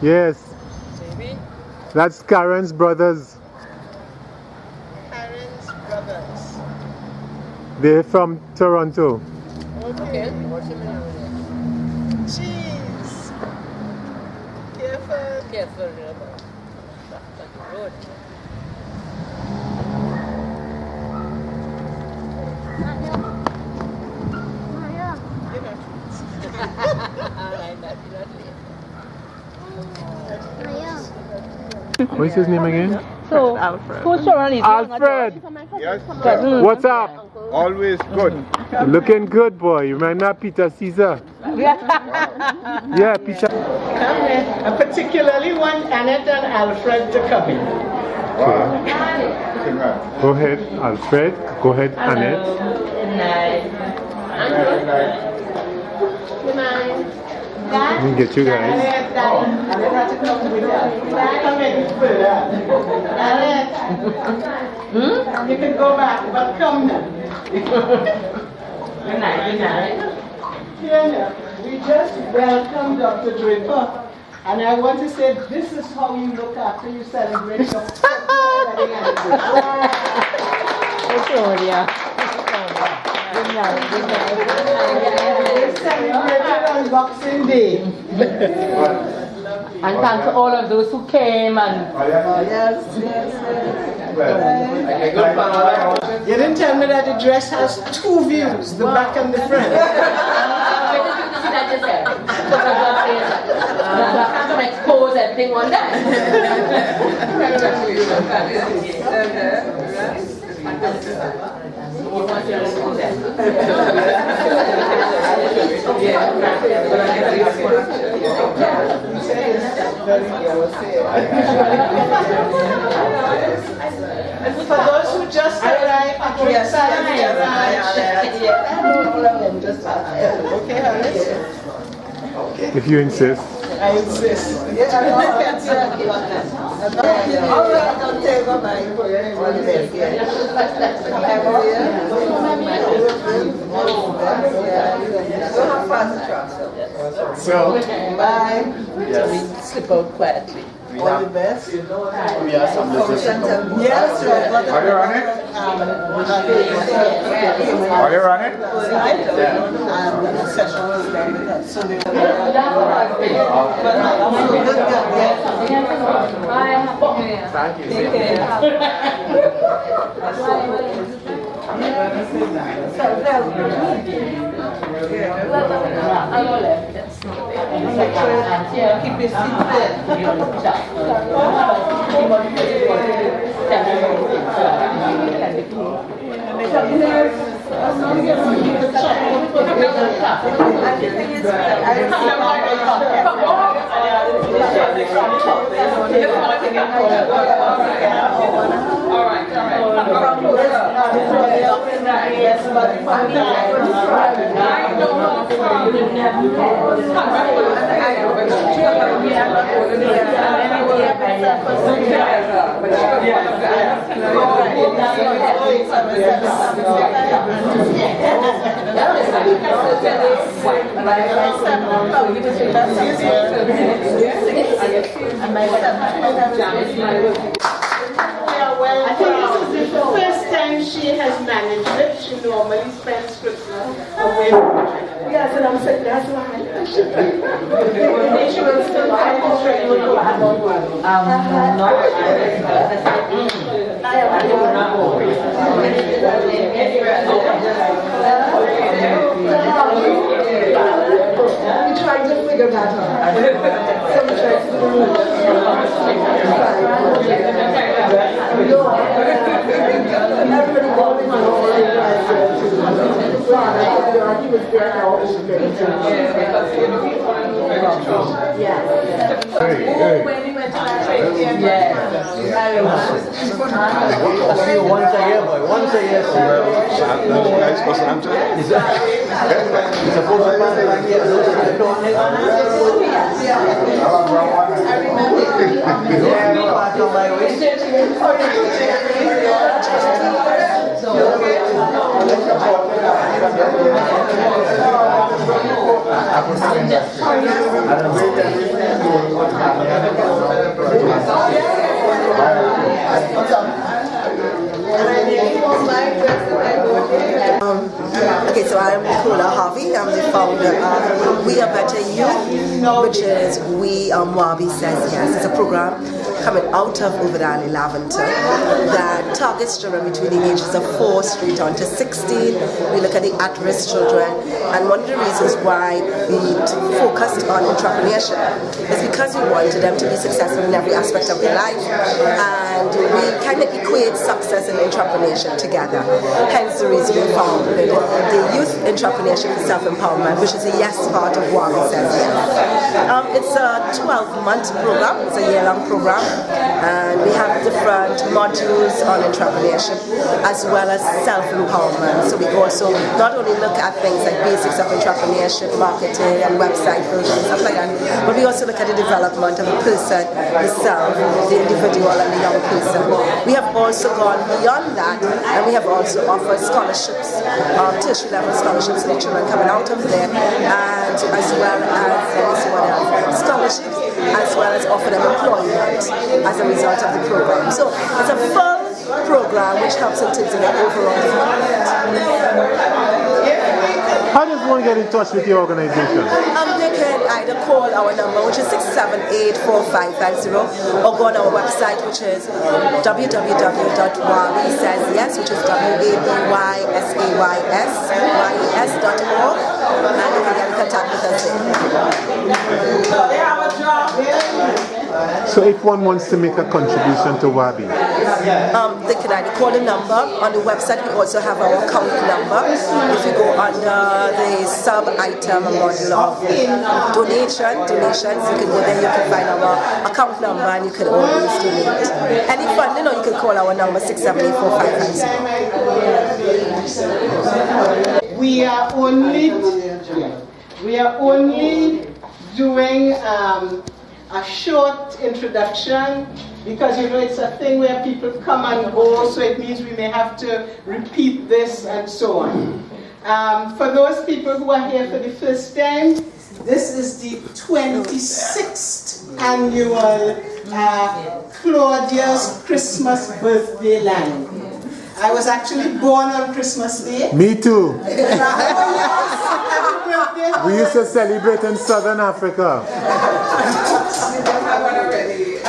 Yes. Maybe? That's Karen's brothers. Karen's brothers. They're from Toronto. Okay. What's your name over there? Jeez. Careful. Careful, remember. Back on the road. What's his name again? So, who's Sharon is? Alfred! Yes, What's up? always good. Looking good, boy. You might not Peter Caesar. Yeah, Peter. Come in. I particularly want Annette and Alfred to come in. Wow. Go ahead, Alfred. Go ahead, Annette. Good night. Good night. Let me get you guys. Annette has to come with us. Come in first. Annette. You can go back, but come now. Good night. Good night. Here, we just welcomed Dr. Draper, and I want to say this is how you look after you celebrate your wedding anniversary. Claudia. Good night. Good night. We celebrated on Boxing Day. And thanks to all of those who came and You didn't tell me that the dress has two views, the back and the front. to expose everything one day. For those who just arrived, okay, Hollis? If you insist. I insist. So, Bye. yes. Slip out quietly. All the best. We have some decisions. Yes, right. Are you on it? Are you on it? The session was done with us. So they Thank you. keep your seat there. I think this is the first time she has managed it. She normally spends Christmas away from China. Yes, and I'm saying that's why. She will still concentrate on the last one. I'm trying to figure that out. See you once a year, boy. Once a year. It's supposed to be Okay, so I'm Harvey. I'm the founder of We Are Better Youth, which is WABY Says Yes. It's a program coming out of Ovid Alley, Laventille, that targets children between the ages of 4 straight on to 16. We look at the at-risk children, and one of the reasons why we focused on entrepreneurship is because we wanted them to be successful in every aspect of their life, and we kind of equate success and entrepreneurship together. Hence the reason we founded the Youth Entrepreneurship and Self-Empowerment, which is a yes part of WABY Says Yes. It's a 12-month program. It's a year-long program, and we have different modules on entrepreneurship as well as self-empowerment. So we also not only look at things like basics of entrepreneurship, marketing and website building and stuff like that, but we also look at the development of a person, the self, the individual and the young person. We have also gone beyond that, and we have also offered scholarships, tertiary level scholarships to the children coming out of there, and as well as scholarships, as well as offer them employment as a result of the program. So it's a full program which helps in terms of the overall development. How does one get in touch with your organization? They can either call our number, which is 678-4550, or go on our website, which is www.wabysays, which is WABYSAYS.org, and you can get in contact with us there. So if one wants to make a contribution to WABY? They can either call the number. On the website, we also have our account number. If you go under the sub-item module of donations, you can go there, you can find our account number, and you can always donate. Any funding, or you can call our number 678-4550. We are only doing a short introduction, because you know it's a thing where people come and go, so it means we may have to repeat this and so on. For those people who are here for the first time, this is the 26th annual Claudia's Christmas birthday line. I was actually born on Christmas Day. Me too. Birthday. We used to celebrate in Southern Africa.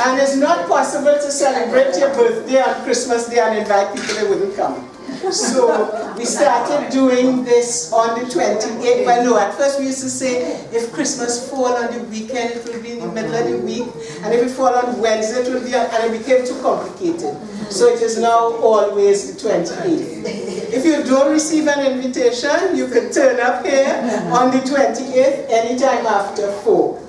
And it's not possible to celebrate your birthday on Christmas Day and invite people that wouldn't come. So we started doing this on the 28th. Well, no, at first we used to say if Christmas fall on the weekend, it will be in the middle of the week. And if it fall on Wednesday, it will be on, and it became too complicated. So it is now always the 28th. If you don't receive an invitation, you can turn up here on the 28th anytime after 4.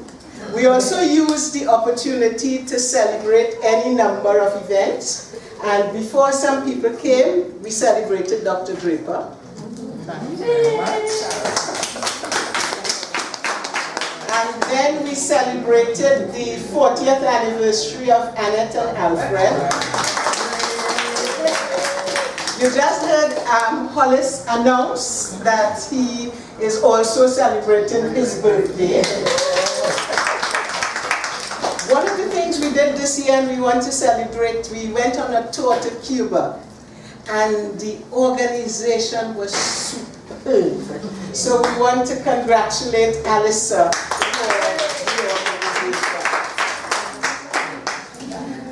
We also use the opportunity to celebrate any number of events. And before some people came, we celebrated Dr. Draper. And then we celebrated the 40th anniversary of Annette and Alfred. You just heard Hollis announce that he is also celebrating his birthday. One of the things we did this year, and we want to celebrate, we went on a tour to Cuba, and the organization was superb. So we want to congratulate Alyssa for the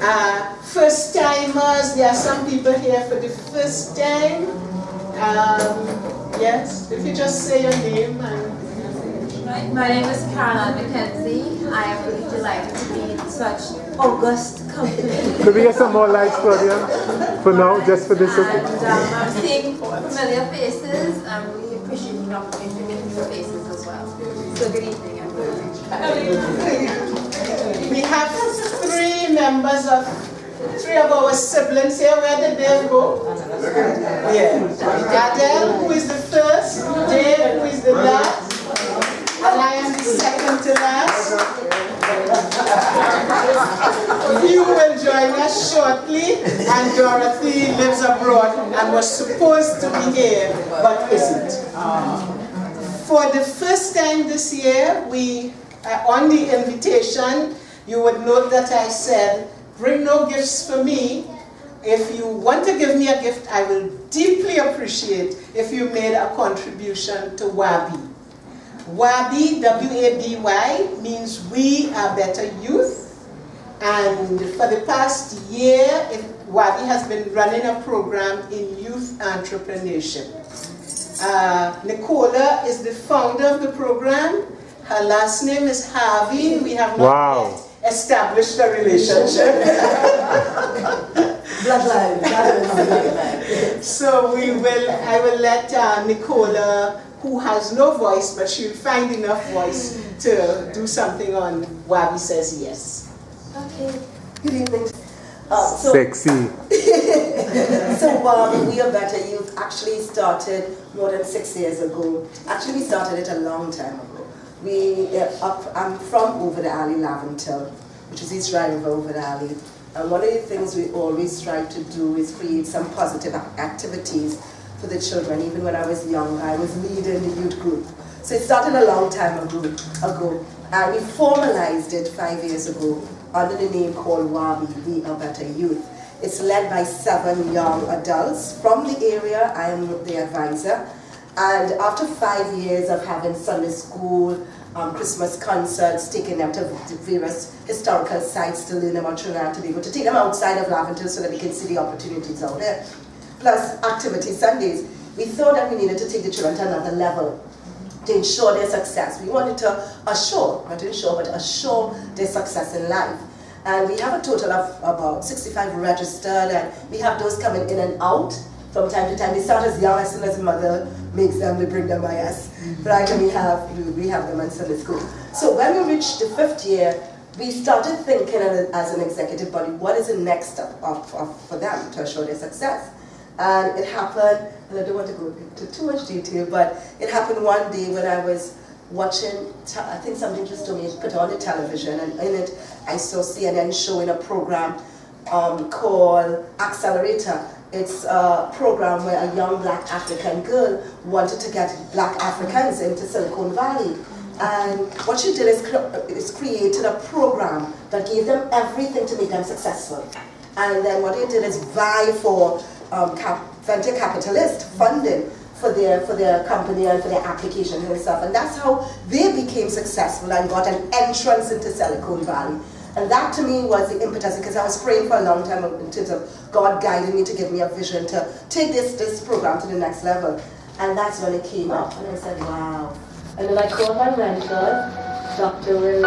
organization. First timers, there are some people here for the first time. Yes, if you just say your name and. Right. My name is Caroline Mackenzie. I am really delighted to be in such august company. Could we get some more lights, Claudia? For now, just for this. And I'm seeing familiar faces. I'm really appreciating the opportunity to meet new faces as well. So good evening, everyone. We have three of our siblings here. Where did they go? Yeah. Adele, who is the first, Dave, who is the last, and I am the second to last. You will join join us shortly, and Dorothy lives abroad and was supposed to be here, but isn't. For the first time this year, we, on the invitation, you would note that I said, bring no gifts for me. If you want to give me a gift, I will deeply appreciate if you made a contribution to WABY. WABY, W-A-B-Y, means We Are Better Youth. And for the past year, WABY has been running a program in youth entrepreneurship. Nicola is the founder of the program. Her last name is Harvey. We have not yet established a relationship. Bloodline. So I will let Nicola, who has no voice, but she'll find enough voice to do something on WABY Says Yes. Okay. Good evening. Sexy. So We Are Better Youth actually started more than 6 years ago. Actually, we started it a long time ago. I'm from Ovid Alley, Laventille, which is East River Ovid Alley. And one of the things we always try to do is create some positive activities for the children. Even when I was young, I was leading the youth group. So it started a long time ago. And we formalized it 5 years ago under the name called WABY, We Are Better Youth. It's led by 7 young adults from the area. I am the advisor. And after 5 years of having Sunday school, Christmas concerts, taking them to various historical sites to learn about Trinidad and Tobago, to take them outside of Laventille so that we can see the opportunities out there, plus activity Sundays, we thought that we needed to take the children to another level to ensure their success. We wanted to assure, not ensure, but assure their success in life. And we have a total of about 65 registered, and we have those coming in and out from time to time. They start as young, as soon as mother makes them, they bring them by us. Right, and we have them in Sunday school. So when we reached the 5th year, we started thinking as an executive body, what is the next step for them to assure their success? And it happened, and I don't want to go into too much detail, but it happened one day when I was watching, I think something just told me to put on the television, and in it I saw CNN showing a program called Accelerator. It's a program where a young black African girl wanted to get black Africans into Silicon Valley. And what she did is created a program that gave them everything to make them successful. And then what they did is vie for venture capitalist funding for their company and for their applications and stuff. And that's how they became successful and got an entrance into Silicon Valley. And that to me was the impetus, because I was praying for a long time in terms of God guiding me to give me a vision to take this program to the next level. And that's when it came up. And I said, wow. And then I called my mentor, Dr. Williams,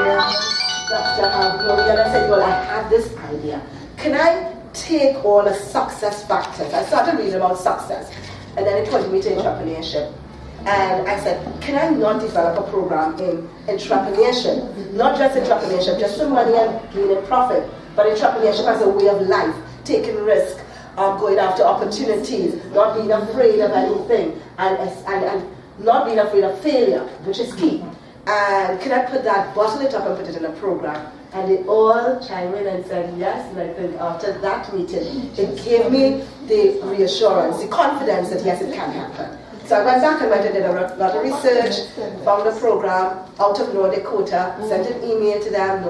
Dr. Harvey, and I said, well, I have this idea. Can I take all the success factors? I started reading about success. And then it pointed me to entrepreneurship. And I said, can I not develop a program in entrepreneurship? Not just entrepreneurship, just some money and gaining profit, but entrepreneurship as a way of life, taking risk, going after opportunities, not being afraid of anything, and not being afraid of failure, which is key. And can I bottle it up and put it in a program? And they all chimed in and said yes, and I think after that meeting, it gave me the reassurance, the confidence that yes, it can happen. So I went back and did a lot of research, found a program out of North Dakota, sent an email to them,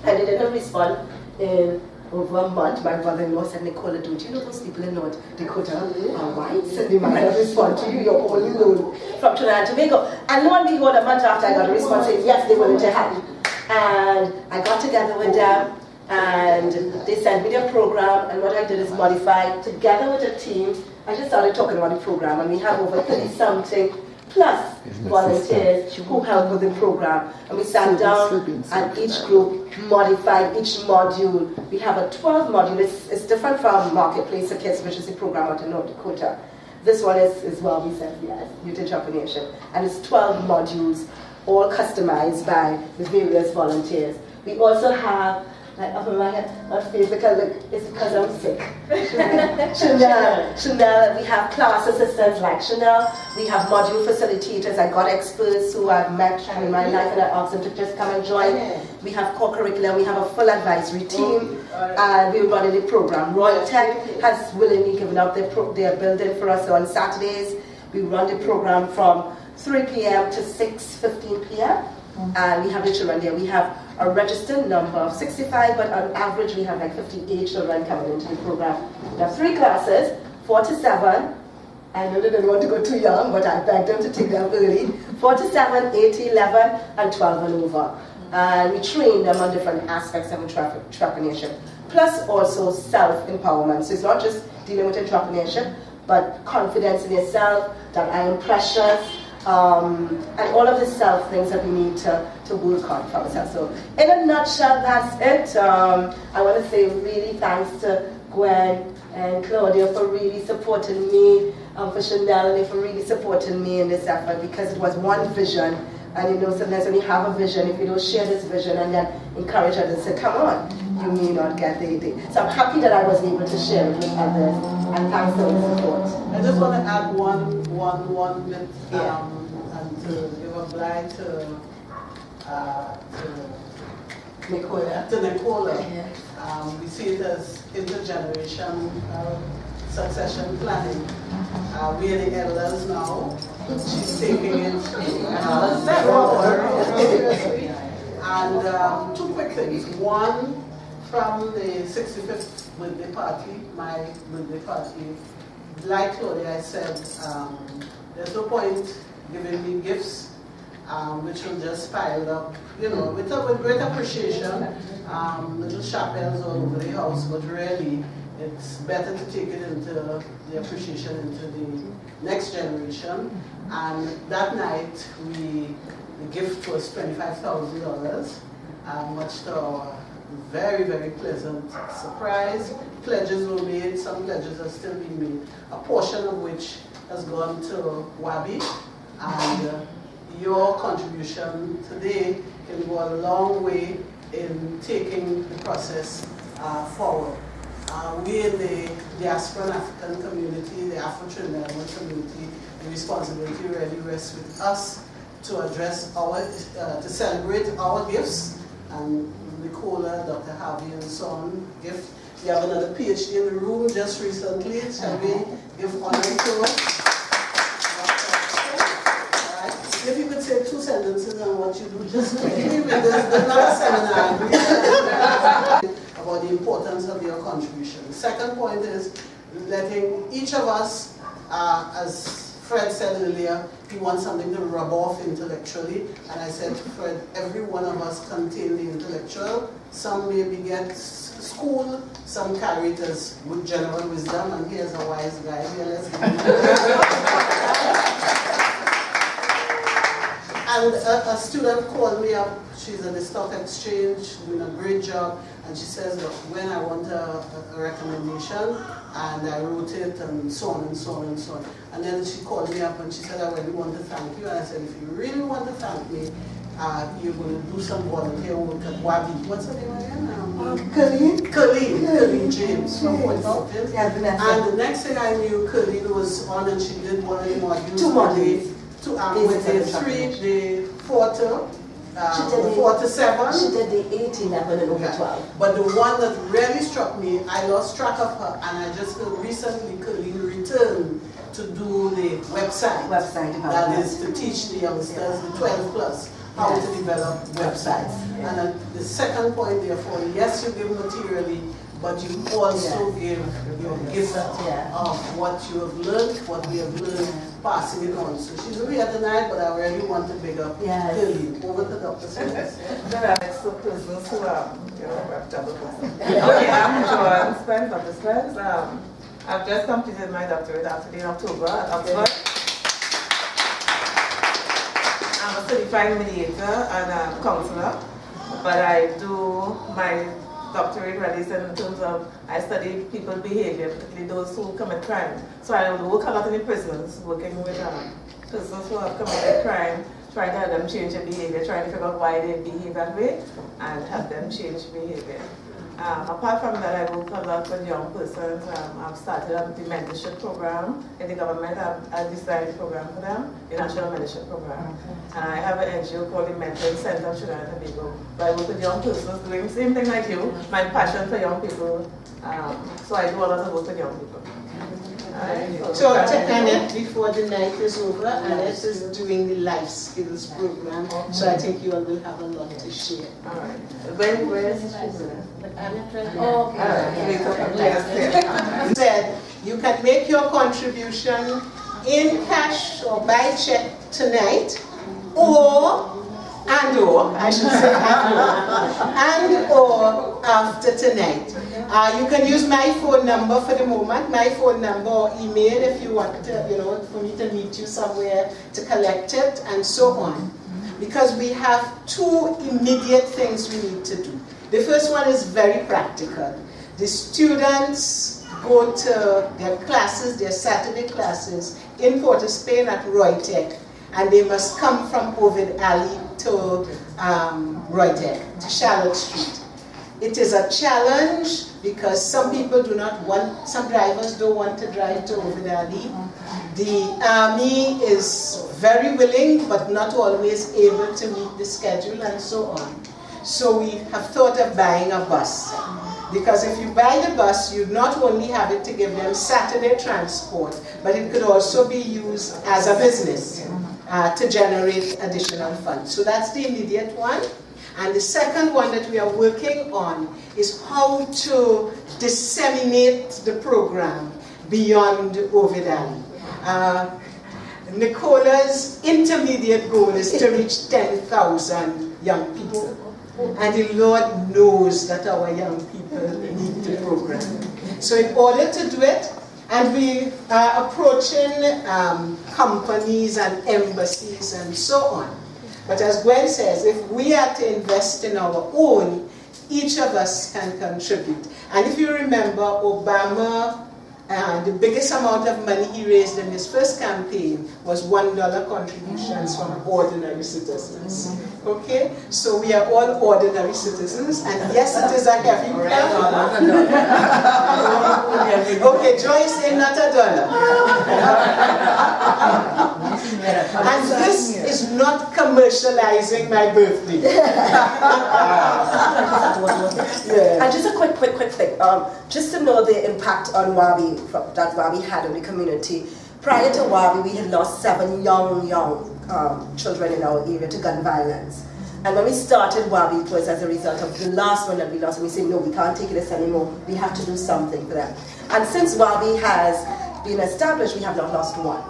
and they didn't respond in over a month. My brother-in-law said, Nicola, don't you know those people in North Dakota are whites and they might not respond to you, you're all alone from Trinidad and Tobago. And lo and behold, a month after I got a response saying, yes, they wanted to help. And I got together with them, and they sent me their program, and what I did is modify together with a team. I just started talking about the program, and we have over 30-something plus volunteers who help with the program. And we sat down, and each group modified each module. We have a 12 module. It's different from Marketplace for Kids, which is the program out in North Dakota. This one is WABY Says Yes, Youth Entrepreneurship, and it's 12 modules, all customized by the various volunteers. We also have, like up in my head, my face because it's because I'm sick. Chanel, we have class assistants like Chanel. We have module facilitators. I got experts who I've met in my life, and I asked them to just come and join. We have core curriculum. We have a full advisory team. And we're running the program. Royal Tech has willingly given up their building for us on Saturdays. We run the program from 3 p.m. to 6:15 p.m. And we have the children there. We have a registered number of 65, but on average we have like 58 children coming into the program. We have 3 classes, 4 to 7. I know they don't want to go too young, but I beg them to take them early. 4 to 7, 8 to 11, and 12 and over. And we train them on different aspects of entrepreneurship, plus also self-empowerment. So it's not just dealing with entrepreneurship, but confidence in yourself, that I am precious, and all of the self things that we need to work on for ourselves. So in a nutshell, that's it. I want to say really thanks to Gwen and Claudia for really supporting me, for Chanel and for really supporting me in this effort, because it was one vision. And you know, sometimes when you have a vision, if you don't share this vision and then encourage others to come on, you may not get the idea. So I'm happy that I was able to share it with others, and thanks for the support. I just want to add one bit, and to give a blight to Nicola. We see it as intergeneration succession planning. We are the elders now. She's taking it seriously. And 2 quick things. One, from the 65th birthday party, my birthday party, like Claudia, I said, there's no point giving me gifts which will just pile up, you know, with great appreciation, little chapels all over the house, but really, it's better to take it into the appreciation into the next generation. And that night, the gift was $25,000, much to our very, very pleasant surprise. Pledges were made, some pledges are still being made, a portion of which has gone to WABY, and your contribution today can go a long way in taking the process forward. We in the diaspora African community, the Afro-Trinidadian community, the responsibility really rests with us to address to celebrate our gifts, and Nicola, Dr. Harvey, and so on gift. We have another PhD in the room just recently. Shall we give honor to us? If you could say 2 sentences on what you do, just quickly with this last seminar about the importance of your contribution. The second point is letting each of us, as Fred said earlier, he wants something to rub off intellectually, and I said to Fred, every one of us contain the intellectual. Some maybe get school, some carry it as with general wisdom, and here's a wise guy here. Let's give him And a student called me up, she's at the stock exchange, doing a great job, and she says, look, when I want a recommendation, and I wrote it, and so on and so on and so on. And then she called me up and she said, I really want to thank you. And I said, if you really want to thank me, you're going to do some volunteer work at WABY. What's her name again? Colleen James from Port Mountain. And the next thing I knew, Colleen was on and she did one of the modules. 2 modules. With the 4 to 7. She did the 8, 11, and over 12. But the one that really struck me, I lost track of her, and I just recently Colleen returned to do the website. That is to teach the youngsters, the 12 plus, how to develop websites. And the second point, therefore, yes, you give materially, but you also give your gift of what you have learned, what we have learned, passing it on. So she's here tonight, but I really want to big up Colleen. Over to Dr. Smith. Next two persons who double person. Okay, I'm Joanne Spence, Dr. Spence. I've just completed my doctorate actually in October at Oxford. I'm a certified mediator and a counselor, but I do my doctorate really in terms of I study people's behavior, particularly those who commit crime. So I work a lot in the prisons, working with persons who have committed crime trying to help them change their behavior, trying to figure out why they behave that way, and help them change behavior. Apart from that, I work a lot with young persons. I've started the mentorship program in the government. I've designed a program for them, the National Mentorship Program. And I have an NGO called the Mentoring Center of Trinidad and Tobago. But I work with young persons doing the same thing like you, my passion for young people. So I do a lot of work with young people. So to Annette, before the night is over, Annette is doing the life skills program. So I think you all will have a lot to share. All right. Where is this program? Said you can make your contribution in cash or by check tonight, or after tonight. You can use my phone number for the moment, my phone number or email if you want to, for me to meet you somewhere to collect it, and so on. Because we have two immediate things we need to do. The first one is very practical. The students go to their classes, their Saturday classes in Port of Spain at Roytech, and they must come from Ovid Alley to Roytech, to Charlotte Street. It is a challenge because some people do not want, some drivers don't want to drive to Ovid Alley. The Army is very willing but not always able to meet the schedule and so on. So we have thought of buying a bus. Because if you buy the bus, you not only have it to give them Saturday transport, but it could also be used as a business to generate additional funds. So that's the immediate one. And the second one that we are working on is how to disseminate the program beyond Ovid Alley. Nicola's intermediate goal is to reach 10,000 young people. And the Lord knows that our young people need the program. So in order to do it, and we are approaching companies and embassies and so on. But as Gwen says, if we are to invest in our own, each of us can contribute. And if you remember, Obama, the biggest amount of money he raised in his first campaign was $1 contributions from ordinary citizens. Okay? So we are all ordinary citizens, and yes, it is a heavy plan. Okay, Joy is saying not $1. And this is not commercializing my birthday. Yeah. And just a quick thing. Just to know the impact on WABY that WABY had on the community. Prior to WABY, we had lost 7 young children in our area to gun violence. And when we started WABY, it was as a result of the last one that we lost. And we said, no, we can't take this anymore. We have to do something for them. And since WABY has been established, we have not lost one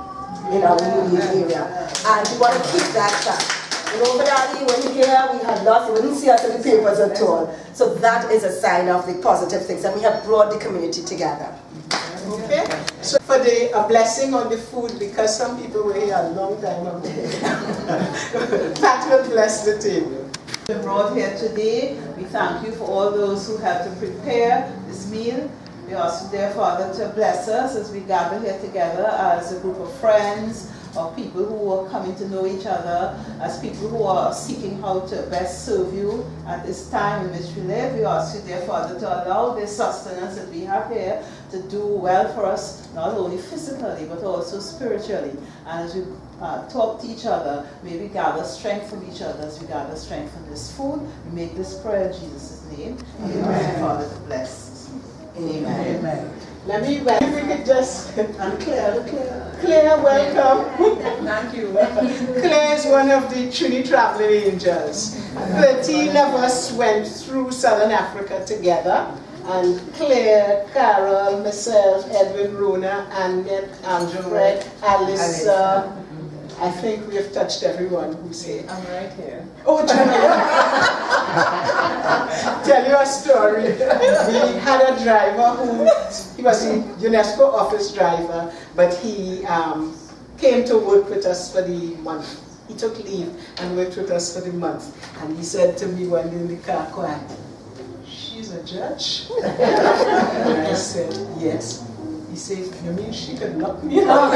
in our immediate area. And we want to keep that track. In Ovid Alley, when we here, we had lost, you wouldn't see us in the papers at all. So that is a sign of the positive things, and we have brought the community together. Okay? So for a blessing on the food, because some people were here a long time ago. That will bless the table. We brought here today. We thank you for all those who helped to prepare this meal. We ask dear Father to bless us as we gather here together as a group of friends, of people who are coming to know each other, as people who are seeking how to best serve you at this time in which we live. We ask you, dear Father, to allow this sustenance that we have here to do well for us, not only physically, but also spiritually. And as we talk to each other, may we gather strength from each other as we gather strength from this food. We make this prayer in Jesus' name. And we ask you, Father, to bless. Amen. Amen. Let me, if we could just, and Claire, welcome. Thank you. Claire is one of the Trini traveling angels. 13 of us went through Southern Africa together, and Claire, Carol, myself, Edwin, Rona, Annette, Andrew, Fred, Alice, I think we have touched everyone who's here. I'm right here. Oh, tell you a story. We had a driver who, he was a UNESCO office driver, but he came to work with us for the month. He took leave and worked with us for the month. And he said to me one day in the car, quiet, she's a judge? And I said, yes. He said, you mean she could knock me out?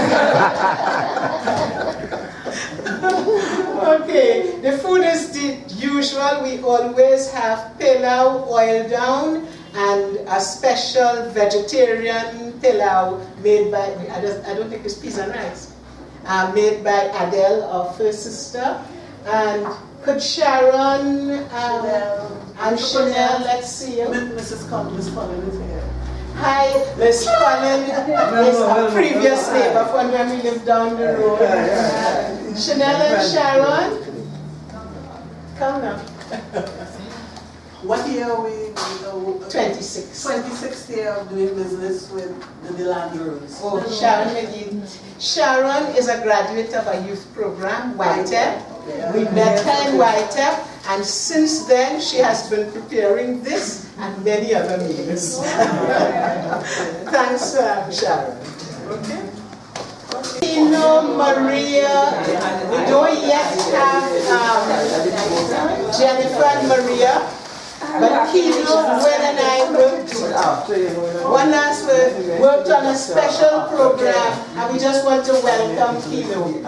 Okay, the food is the usual. We always have pilau, oil down, and a special vegetarian pilau made by, I don't think it's peas and rice, made by Adele, our first sister. And could Sharon and Chanel, let's see you. Mrs. Collins is here. Hi, Miss Collins is a previous neighbor from when we lived down the road. Chanel and Sharon, come now. What year are we? 26. 26th year of doing business with the Delanders. Oh, Sharon McGee. Sharon is a graduate of a youth program, YTEP. We met her in YTEP, and since then she has been preparing this and many other meals. Thanks, Sharon. Okay. Tino, Maria, we don't yet have Jennifer and Maria. But Kino, Gwen and I worked on a special program, and we just want to welcome Kino.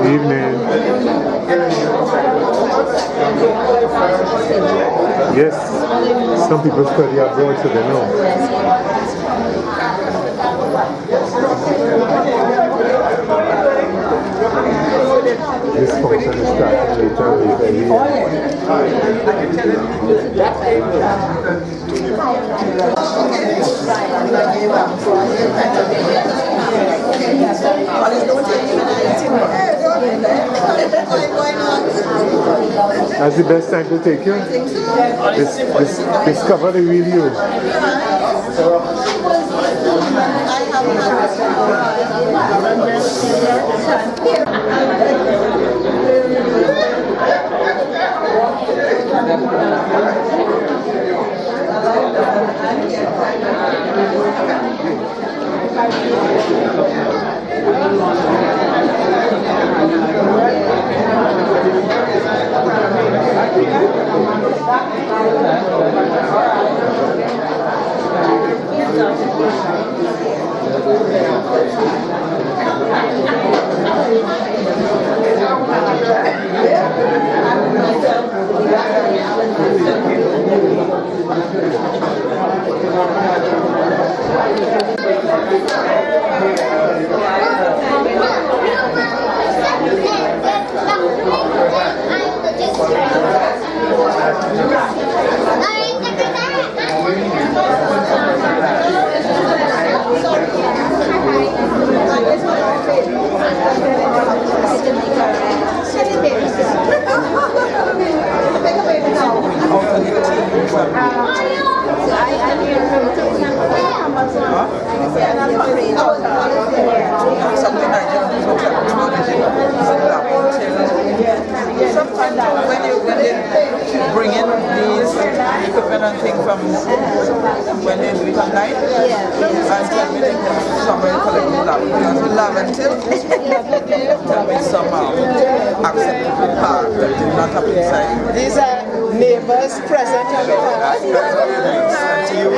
Evening. Yes, some people study abroad, so they know. This function is starting later every year. That's the best time to take you. Discover the real you. Bring in these equipment and things from when they do it online, and tell me somebody collect the Laventille, tell me some acceptable part that did not happen inside. These are neighbors present on the party. To you.